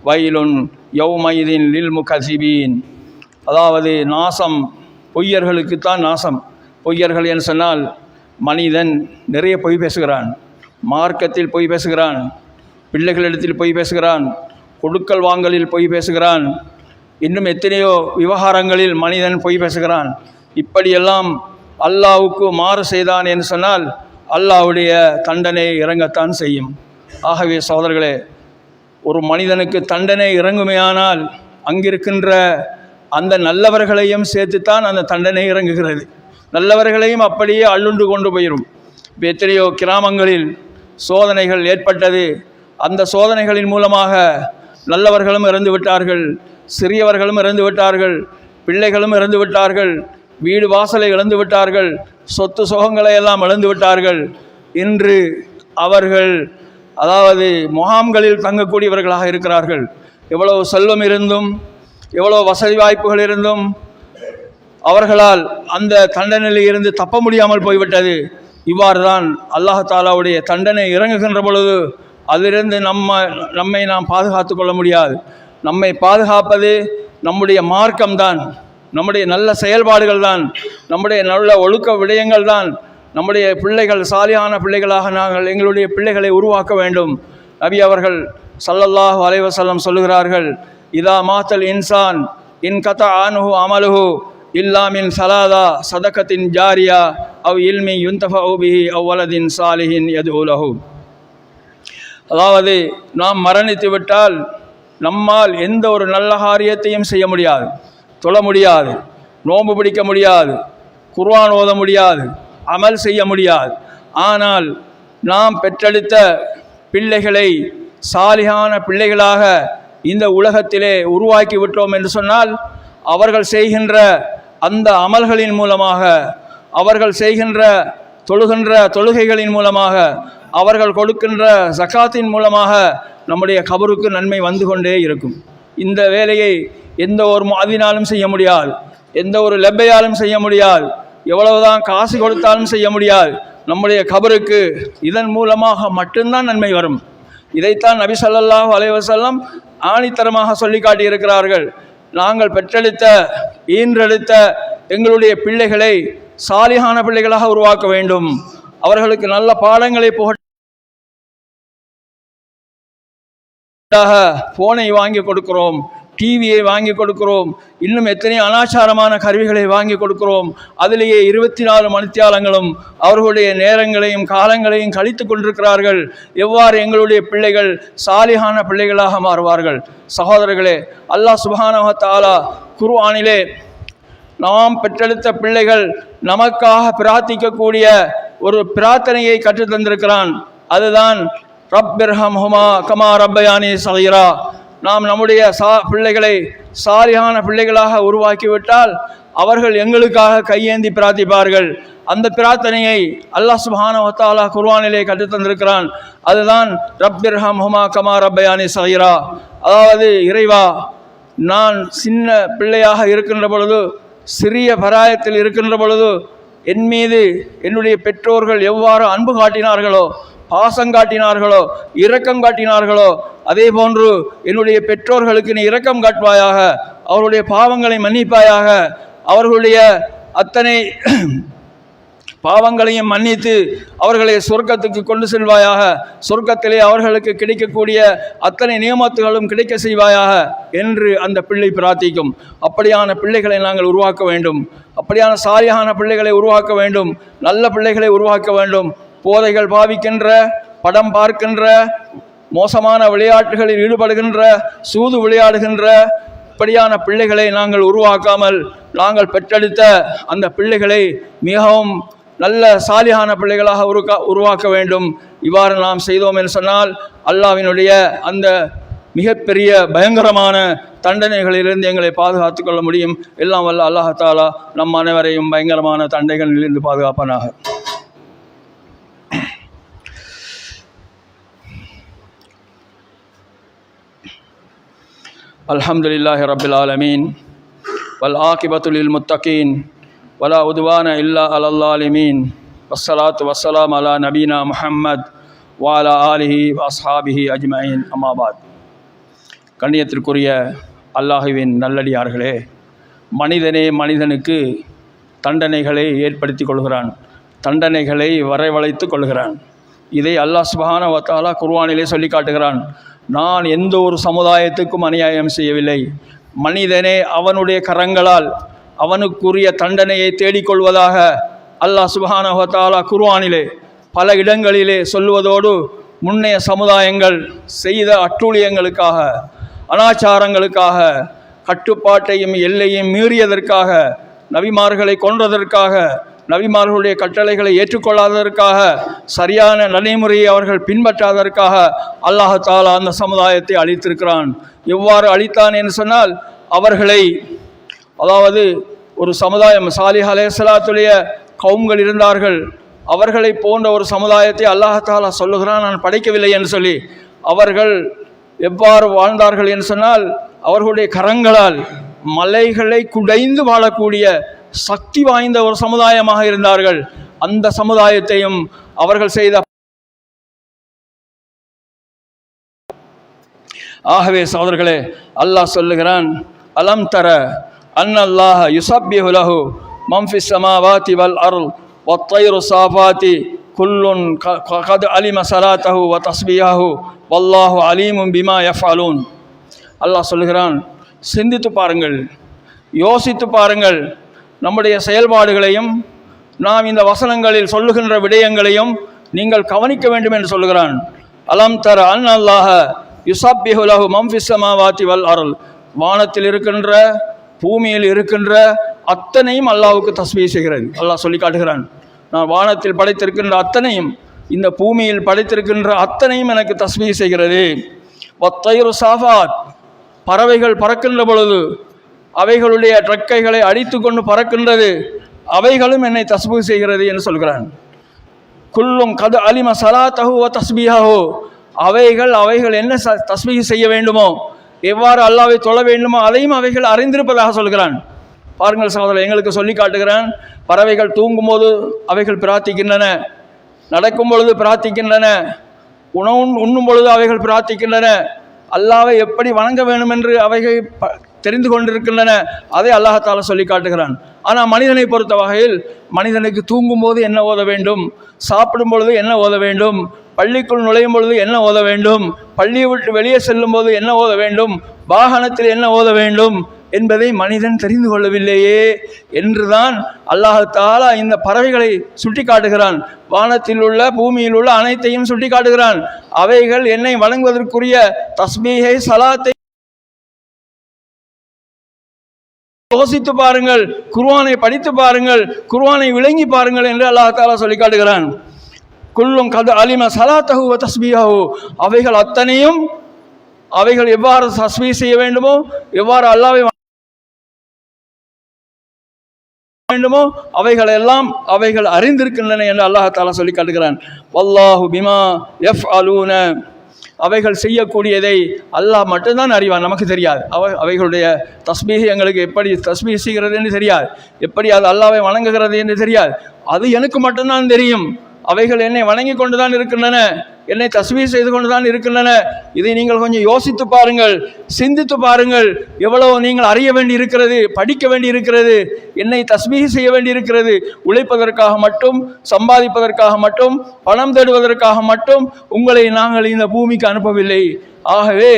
வைலுன் யௌமைதின் லில் முகஸிபீன். அதாவது நாசம் பொய்யர்களுக்குத்தான் நாசம். பொய்யர்கள் என்று சொன்னால் மனிதன் நிறைய பொய் பேசுகிறான், மார்க்கத்தில் பொய் பேசுகிறான், பிள்ளைகளிடத்தில் பொய் பேசுகிறான், கொடுக்கல் வாங்கலில் பொய் பேசுகிறான், இன்னும் எத்தனையோ விவகாரங்களில் மனிதன் பொய் பேசுகிறான். இப்படியெல்லாம் அல்லாஹ்வுக்கு மாறு செய்தான் என்று சொன்னால் அல்லாஹ்வுடைய தண்டனை இறங்கத்தான் செய்யும். ஆகவே சகோதரர்களே, ஒரு மனிதனுக்கு தண்டனை இறங்குமையானால் அங்கிருக்கின்ற அந்த நல்லவர்களையும் சேர்த்துத்தான் அந்த தண்டனை இறங்குகிறது. நல்லவர்களையும் அப்படியே அள்ளுண்டு கொண்டு போயிடும். இப்போ எத்தனையோ கிராமங்களில் சோதனைகள் ஏற்பட்டது. அந்த சோதனைகளின் மூலமாக நல்லவர்களும் இறந்து விட்டார்கள், சிறியவர்களும் இறந்து விட்டார்கள், பிள்ளைகளும் இறந்து விட்டார்கள், வீடு வாசலை இழந்து விட்டார்கள், சொத்து சுகங்களை எல்லாம் இழந்து விட்டார்கள். இன்று அவர்கள் அதாவது முகாம்களில் தங்கக்கூடியவர்களாக இருக்கிறார்கள். எவ்வளவு செல்வம் இருந்தும் எவ்வளோ வசதி வாய்ப்புகள் இருந்தும் அவர்களால் அந்த தண்டனையில் இருந்து தப்ப முடியாமல் போய்விட்டது. இவ்வாறு தான் அல்லாஹ் தஆலாவுடைய தண்டனை இறங்குகின்ற பொழுது அதிலிருந்து நம்மை நாம் பாதுகாத்து கொள்ள முடியாது. நம்மை பாதுகாப்பது நம்முடைய மார்க்கம்தான், நம்முடைய நல்ல செயல்பாடுகள் தான், நம்முடைய நல்ல ஒழுக்க விடயங்கள் தான். நம்முடைய பிள்ளைகள் சாலியான பிள்ளைகளாக நாங்கள் எங்களுடைய பிள்ளைகளை உருவாக்க வேண்டும். நபி அவர்கள் ஸல்லல்லாஹு அலைஹி வஸல்லம் சொல்லுகிறார்கள், இதா மாத்தல் இன்சான் இன் கதா அன்ஹு அமலுஹு இல்லா மின் ஸலாதா சதகத்தின் ஜாரியா அவ் இல்மி யுன்தஃபஉ பிஹி அவ் வலதின் சாலிஹின் யதுஉ லஹு. அதாவது நாம் மரணித்து விட்டால் நம்மால் எந்த ஒரு நல்ல காரியத்தையும் செய்ய முடியாது, தொழ முடியாது, நோன்பு பிடிக்க முடியாது, குர்ஆன் ஓத முடியாது, அமல் செய்ய முடியாது. ஆனால் நாம் பெற்றெடுத்த பிள்ளைகளை சாலிஹான பிள்ளைகளாக இந்த உலகத்திலே உருவாக்கி விட்டோம் என்று சொன்னால் அவர்கள் செய்கின்ற அந்த அமல்களின் மூலமாக, அவர்கள் செய்கின்ற தொழுகைகளின் மூலமாக, அவர்கள் கொடுக்கின்ற ஜகாத்தின் மூலமாக நம்முடைய கபருக்கு நன்மை வந்து கொண்டே இருக்கும். இந்த வேலையை எந்த ஒரு முஅத்தினாலும் செய்ய முடியாது, எந்த ஒரு லெப்பையாலும் செய்ய முடியாது, எவ்வளவுதான் காசு கொடுத்தாலும் செய்ய முடியாது. நம்முடைய கபருக்கு இதன் மூலமாக மட்டும்தான் நன்மை வரும். இதைத்தான் நபி ஸல்லல்லாஹு அலைஹி வஸல்லம் ஆணித்தரமாக சொல்லி காட்டியிருக்கிறார்கள். நாங்கள் பெற்றெடுத்த ஈன்றெடுத்த எங்களுடைய பிள்ளைகளை சாலிஹான பிள்ளைகளாக உருவாக்க வேண்டும். அவர்களுக்கு நல்ல பாடங்களை போனை வாங்கி கொடுக்கிறோம், டிவியை வாங்கி கொடுக்கிறோம், இன்னும் எத்தனை அனாச்சாரமான கருவிகளை வாங்கி கொடுக்கிறோம். அதிலேயே 24 மணித்தியாலங்களும் அவர்களுடைய நேரங்களையும் காலங்களையும் கழித்து கொண்டிருக்கிறார்கள். எவ்வாறு எங்களுடைய பிள்ளைகள் சாலிஹான பிள்ளைகளாக மாறுவார்கள்? சகோதரர்களே, அல்லாஹ் சுப்ஹானஹு வ தஆலா குர்ஆனிலே நாம் பெற்றெடுத்த பிள்ளைகள் நமக்காக பிரார்த்திக்கக்கூடிய ஒரு பிரார்த்தனையை கற்றுத் தந்திருக்கிறான். அதுதான் ரப்பிர்ஹம்ஹுமா கமா ரப்பயானி ஸகீரா. நாம் நம்முடைய பிள்ளைகளை சாலிஹான பிள்ளைகளாக உருவாக்கிவிட்டால் அவர்கள் எங்களுக்காக கையேந்தி பிரார்த்திப்பார்கள். அந்த பிரார்த்தனையை அல்லாஹ் சுப்ஹானஹு வ தஆலா குர்ஆனிலே கற்றுத் தந்திருக்கிறான். அதுதான் ரப்பிர்ஹம்ஹுமா கமா ரப்பயானி ஸகீரா. அதாவது, இறைவா, நான் சின்ன பிள்ளையாக இருக்கின்ற பொழுது, சிறிய பராயத்தில் இருக்கின்ற பொழுது என் மீது என்னுடைய பெற்றோர்கள் எவ்வாறு அன்பு காட்டினார்களோ, பாசம் காட்டினார்களோ, இரக்கம் காட்டினார்களோ, அதே போன்று என்னுடைய பெற்றோர்களுக்கு நீ இரக்கம் காட்டுவாயாக, அவர்களுடைய பாவங்களை மன்னிப்பாயாக, அவர்களுடைய அத்தனை பாவங்களையும் மன்னித்து அவர்களை சொர்க்கத்துக்கு கொண்டு செல்வாயாக, சொர்க்கத்திலே அவர்களுக்கு கிடைக்கக்கூடிய அத்தனை நியமத்துகளும் கிடைக்க செய்வாயாக என்று அந்த பிள்ளை பிரார்த்திக்கும். அப்படியான பிள்ளைகளை நாங்கள் உருவாக்க வேண்டும். அப்படியான சாலிஹான பிள்ளைகளை உருவாக்க வேண்டும். நல்ல பிள்ளைகளை உருவாக்க வேண்டும். போதைகள் பாவிக்கின்ற, படம் பார்க்கின்ற, மோசமான விளையாட்டுகளில் ஈடுபடுகின்ற, சூது விளையாடுகின்ற இப்படியான பிள்ளைகளை நாங்கள் உருவாக்காமல் நாங்கள் பெற்றெடுத்த அந்த பிள்ளைகளை மிகவும் நல்ல சாலிஹான பிள்ளைகளாக உருவாக்க வேண்டும். இவ்வாறு நாம் செய்தோம் என்று சொன்னால் அல்லாஹ்வினுடைய அந்த மிகப்பெரிய பயங்கரமான தண்டனைகளிலிருந்து எங்களை பாதுகாத்து கொள்ள முடியும். எல்லாம் வல்ல அல்லாஹ் தஆலா நம் அனைவரையும் பயங்கரமான தண்டனைகளிலிருந்து பாதுகாப்பானாக. அல்ஹம்துலில்லாஹி ரப்பில் ஆலமீன் வல் ஆகிபத்து லில் முத்தகீன் வலா உதுவான இல்லா அலல் ஸாலிமீன் வஸ்ஸலாத்து வஸ்ஸலாம் அலா நபீனா முஹம்மத் வ அலா ஆலிஹி வ அஸ்ஹாபிஹி அஜ்மஈன். அம்மா பாத். கண்ணியத்திற்குரிய அல்லாஹுவின் நல்லடியார்களே, மனிதனே மனிதனுக்கு தண்டனைகளை ஏற்படுத்தி கொள்கிறான், தண்டனைகளை வரவழைத்து கொள்கிறான். இதை அல்லாஹ் சுப்ஹானஹு வ தஆலா குர்ஆனிலே சொல்லி காட்டுகிறான். நான் எந்த ஒரு சமுதாயத்துக்கும் அநியாயம் செய்யவில்லை. மனிதனே அவனுடைய கரங்களால் அவனுக்குரிய தண்டனையை தேடிக்கொள்வதாக அல்லாஹ் சுப்ஹானஹு வ தஆலா குர்ஆனிலே பல இடங்களிலே சொல்லுவதோடு, முன்னைய சமுதாயங்கள் செய்த அட்டூழியங்களுக்காக, அனாச்சாரங்களுக்காக, கட்டுப்பாட்டையும் எல்லையும் மீறியதற்காக, நபிமார்களை கொன்றதற்காக, நபிமார்களுடைய கட்டளைகளை ஏற்றுக்கொள்ளாததற்காக, சரியான நடைமுறையை அவர்கள் பின்பற்றாததற்காக அல்லாஹ் தஆலா அந்த சமுதாயத்தை அழித்திருக்கிறான். எவ்வாறு அழித்தான் என்று சொன்னால், அவர்களை, அதாவது ஒரு சமுதாயம், சாலிஹ் அலைஹிஸ்ஸலாத்துடைய கவும்கள் இருந்தார்கள், அவர்களை போன்ற ஒரு சமுதாயத்தை அல்லாஹ் தஆலா சொல்லுகிறான் நான் படைக்கவில்லை என்று சொல்லி. அவர்கள் எவ்வாறு வாழ்ந்தார்கள் என்று சொன்னால், அவர்களுடைய கரங்களால் மலைகளை குடைந்து வாழக்கூடிய சக்தி வாய்ந்த ஒரு சமுதாயமாக இருந்தார்கள். அந்த சமுதாயத்தையும் அவர்கள் செய்த. ஆகவே சகோதரர்களே, அல்லாஹ் சொல்லுகிறான், அலம் தர அன்னல்லாஹ யுஸப்பிஹு லஹு மன் ஃபிஸ் ஸமாவாதி வல் அர்ள் வத்-தைரு ஸாஃபாத்தி குல்லுன் கத் அலிம ஸலாத்தஹு வ தஸ்பீஹஹு வல்லாஹு அலீமும் பிமா யஃஅலூன். அல்லாஹ் சொல்லுகிறான், சிந்தித்து பாருங்கள், யோசித்து பாருங்கள், நம்முடைய செயல்பாடுகளையும் நாம் இந்த வசனங்களில் சொல்லுகின்ற விடயங்களையும் நீங்கள் கவனிக்க வேண்டும் என்று சொல்லுகிறான். அலம் தர அன்னல்லாஹ யுஸப்பிஹு லஹு மன் ஃபிஸ் ஸமாவாதி வல் அர்ள். வானத்தில் இருக்கின்ற, பூமியில் இருக்கின்ற அத்தனையும் அல்லாஹ்வுக்கு தஸ்பீஹ் செய்கிறது. அல்லாஹ் சொல்லி காட்டுகிறான், நான் வானத்தில் படைத்திருக்கின்ற அத்தனையும், இந்த பூமியில் படைத்திருக்கின்ற அத்தனையும் எனக்கு தஸ்பீஹ் செய்கிறது. வத்-தைரு ஸாஃபாத். பறவைகள் பறக்கின்ற பொழுது அவைகளுடைய ட்ரக்கைகளை அடித்து கொண்டு பறக்கின்றது, அவைகளும் என்னை தஸ்பீஹ் செய்கிறது என்று சொல்கிறான். குல்லும் கத் அலிம ஸலாத்தஹு வ தஸ்பீஹஹு. அவைகள் என்ன தஸ்பீஹ் செய்ய வேண்டுமோ, எவ்வாறு அல்லாஹ்வை தொழ வேண்டுமோ அதையும் அவைகள் அறிந்திருப்பதாக சொல்கிறான். பாருங்கள் சகோதரர், எங்களுக்கு சொல்லி காட்டுகிறான், பறவைகள் தூங்கும்போது அவைகள் பிரார்த்திக்கின்றன, நடக்கும் பொழுது பிரார்த்திக்கின்றன, உணவு உண்ணும் பொழுது அவைகள் பிரார்த்திக்கின்றன, அல்லாஹ்வை எப்படி வணங்க வேண்டும் என்று அவைகள் தெரிந்து கொண்டிருக்கின்றன. அதை அல்லாஹ் சொல்லி காட்டுகிறான். ஆனால் மனிதனை பொறுத்த வகையில் மனிதனுக்கு தூங்கும் போது என்ன ஓத வேண்டும், சாப்பிடும் பொழுது என்ன ஓத வேண்டும், பள்ளிக்குள் நுழையும் பொழுது என்ன ஓத வேண்டும், பள்ளியை விட்டு வெளியே செல்லும் போது என்ன ஓத வேண்டும், வாகனத்தில் என்ன ஓத வேண்டும் என்பதை மனிதன் தெரிந்து கொள்ளவில்லையே என்றுதான் அல்லாஹ் தஆலா இந்த பறவைகளை சுட்டி காட்டுகிறான். வானத்தில் உள்ள பூமியில் உள்ள அனைத்தையும் சுட்டி காட்டுகிறான். அவைகள் என்னை வணங்குவதற்குரிய தஸ்பீஹை சலாத்தை யோசித்து பாருங்கள், குர்ஆனை படித்து பாருங்கள், குர்ஆனை விளங்கி பாருங்கள் என்று அல்லாஹ் தஆலா சொல்லி காட்டுகிறான். குல்லும் கத் அலிம ஸலாத்தஹு வ தஸ்பீஹு, அவைகள் அத்தனையும் அவைகள் எவ்வாறு தஸ்பீஹ் செய்ய வேண்டுமோ, எவ்வாறு அல்லாஹ்வை வேண்டுமோ அவைகள் எல்லாம் அவைகள் அறிந்திருக்கின்றன என்று அல்லாஹ் தஆலா சொல்லி காட்டுகிறான். வல்லாஹு பிமா யஃஅலூன, அவைகள் செய்யக்கூடியதை அல்லாஹ் மட்டும்தான் அறிவான், நமக்கு தெரியாது. அவைகளுடைய தஸ்பீஹ் எங்களுக்கு எப்படி தஸ்பீஹ் செய்கிறது என்று தெரியாது, எப்படி அது அல்லாஹ்வை வணங்குகிறது என்று தெரியாது. அது எனக்கு மட்டும்தான் தெரியும். அவைகள் என்னை வணங்கி கொண்டுதான் இருக்கின்றன, என்னை தஸ்பீஹ் செய்து கொண்டுதான் இருக்கின்றன. இதை நீங்கள் கொஞ்சம் யோசித்து பாருங்கள், சிந்தித்து பாருங்கள். எவ்வளவு நீங்கள் அறிய வேண்டி இருக்கிறது, படிக்க வேண்டி இருக்கிறது, என்னை தஸ்பீஹ் செய்ய வேண்டி இருக்கிறது. உழைப்பதற்காக மட்டும், சம்பாதிப்பதற்காக மட்டும், பணம் தேடுவதற்காக மட்டும் உங்களை நாங்கள் இந்த பூமிக்கு அனுப்பவில்லை. ஆகவே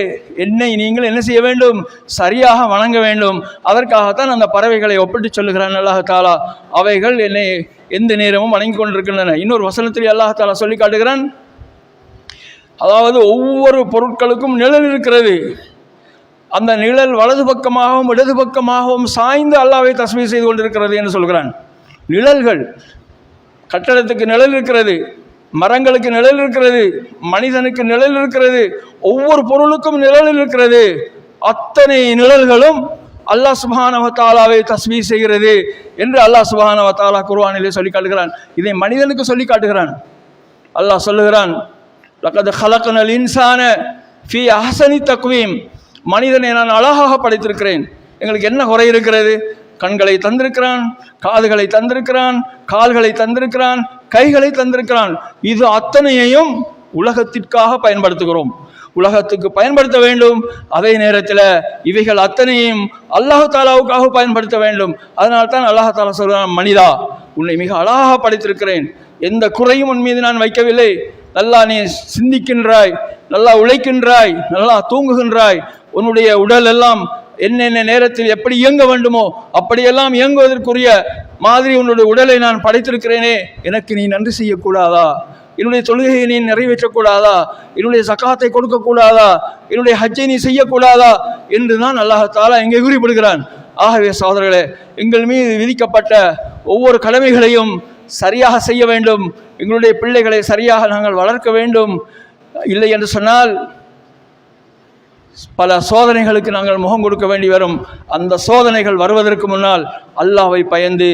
என்னை நீங்கள் என்ன செய்ய வேண்டும், சரியாக வணங்க வேண்டும். அதற்காகத்தான் அந்த பறவைகளை ஒப்பிட்டு சொல்லுகிறான் அல்லாஹ் தஆலா. அவைகள் என்னை எந்த நேரமும் வணங்கி கொண்டிருக்கின்றன. இன்னொரு வசனத்தில் அல்லாஹ் தஆலா சொல்லி காட்டுகிறான், அதாவது ஒவ்வொரு பொருட்களுக்கும் நிழல் இருக்கிறது. அந்த நிழல் வலது பக்கமாகவும் இடது பக்கமாகவும் சாய்ந்து அல்லாஹ்வை தஸ்பீஹ் செய்து கொண்டிருக்கிறது என்று சொல்கிறான். நிழல்கள், கட்டடத்துக்கு நிழல் இருக்கிறது, மரங்களுக்கு நிழல் இருக்கிறது, மனிதனுக்கு நிழல் இருக்கிறது, ஒவ்வொரு பொருளுக்கும் நிழல் இருக்கிறது. அத்தனை நிழல்களும் அல்லாஹ் சுப்ஹானஹு வ தஆலாவை தஸ்பீஹ் செய்கிறது என்று அல்லாஹ் சுப்ஹானஹு வ தஆலா குர்ஆனிலே சொல்லி காட்டுகிறான். இதை மனிதனுக்கு சொல்லி காட்டுகிறான். அல்லாஹ் சொல்லுகிறான், லக்கத் ஹலக்னல் இன்சான ஃபீ அஹ்ஸனி தக்வீம், மனிதனை நான் அழகாக படைத்திருக்கிறேன். எங்களுக்கு என்ன குறை இருக்கிறது? கண்களை தந்திருக்கிறான், காதுகளை தந்திருக்கிறான், கால்களை தந்திருக்கிறான், கைகளை தந்திருக்கிறான். இது அத்தனையையும் உலகத்திற்காக பயன்படுத்துகிறோம், உலகத்துக்கு பயன்படுத்த வேண்டும். அதே நேரத்தில் இவைகள் அத்தனையும் அல்லாஹ் தஆலாவுக்காக பயன்படுத்த வேண்டும். அதனால்தான் அல்லாஹ் தஆலா சொல்கிறான், மனிதா உன்னை மிக அழகாக படைத்திருக்கிறேன், எந்த குறையும் உன் மீது நான் வைக்கவில்லை. நல்லா நீ சிந்திக்கின்றாய், நல்லா உழைக்கின்றாய், நல்லா தூங்குகின்றாய், உன்னுடைய உடல் எல்லாம் என்னென்ன நேரத்தில் எப்படி இயங்க வேண்டுமோ அப்படியெல்லாம் இயங்குவதற்குரிய மாதிரி உன்னுடைய உடலை நான் படைத்திருக்கிறேனே, எனக்கு நீ நன்றி செய்யக்கூடாதா? என்னுடைய தொழுகையை நீ நிறைவேற்றக்கூடாதா? என்னுடைய சக்காத்தை கொடுக்கக்கூடாதா? என்னுடைய ஹஜ்ஜை நீ செய்யக்கூடாதா என்று தான் அல்லாஹ் தஆலா இங்கே குறிப்பிடுகிறான். ஆகவே சகோதரர்களே, எங்கள் மீது விதிக்கப்பட்ட ஒவ்வொரு கடமைகளையும் சரியாக செய்ய வேண்டும். எங்களுடைய பிள்ளைகளை சரியாக நாங்கள் வளர்க்க வேண்டும். இல்லை என்று சொன்னால் பல சோதனைகளுக்கு நாங்கள் முகம் கொடுக்க வேண்டி வரும். அந்த சோதனைகள் வருவதற்கு முன்னால் அல்லாஹ்வை பயந்து,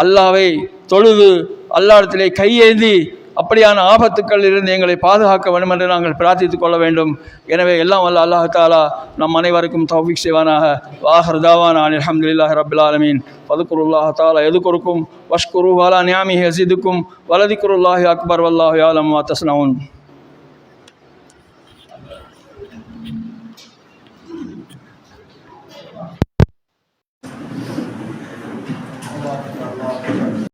அல்லாஹ்வை தொழுது, அல்லாஹ்விடத்திலே கையேந்தி அப்படியான ஆபத்துக்கள் இருந்து எங்களை பாதுகாக்க வேண்டும் என்று நாங்கள் பிரார்த்தித்துக் கொள்ள வேண்டும். எனவே எல்லாம் வல்ல அல்லாஹ் தஆலா நம் அனைவருக்கும் தௌஃபீக் செய்வானாக. வாஹிர் தாவானா அல்ஹம்துலில்லாஹி ரப்பில் ஆலமீன். ஃபذ்குருல்லாஹ தஆலா யذ்குருக்கும் வஷ்குருஹு அலா நிஅமிஹி யஸிதுக்கும் வலதிக்ருல்லாஹி அக்பர் வல்லாஹு யஅலமு மா தஸ்னஊன்.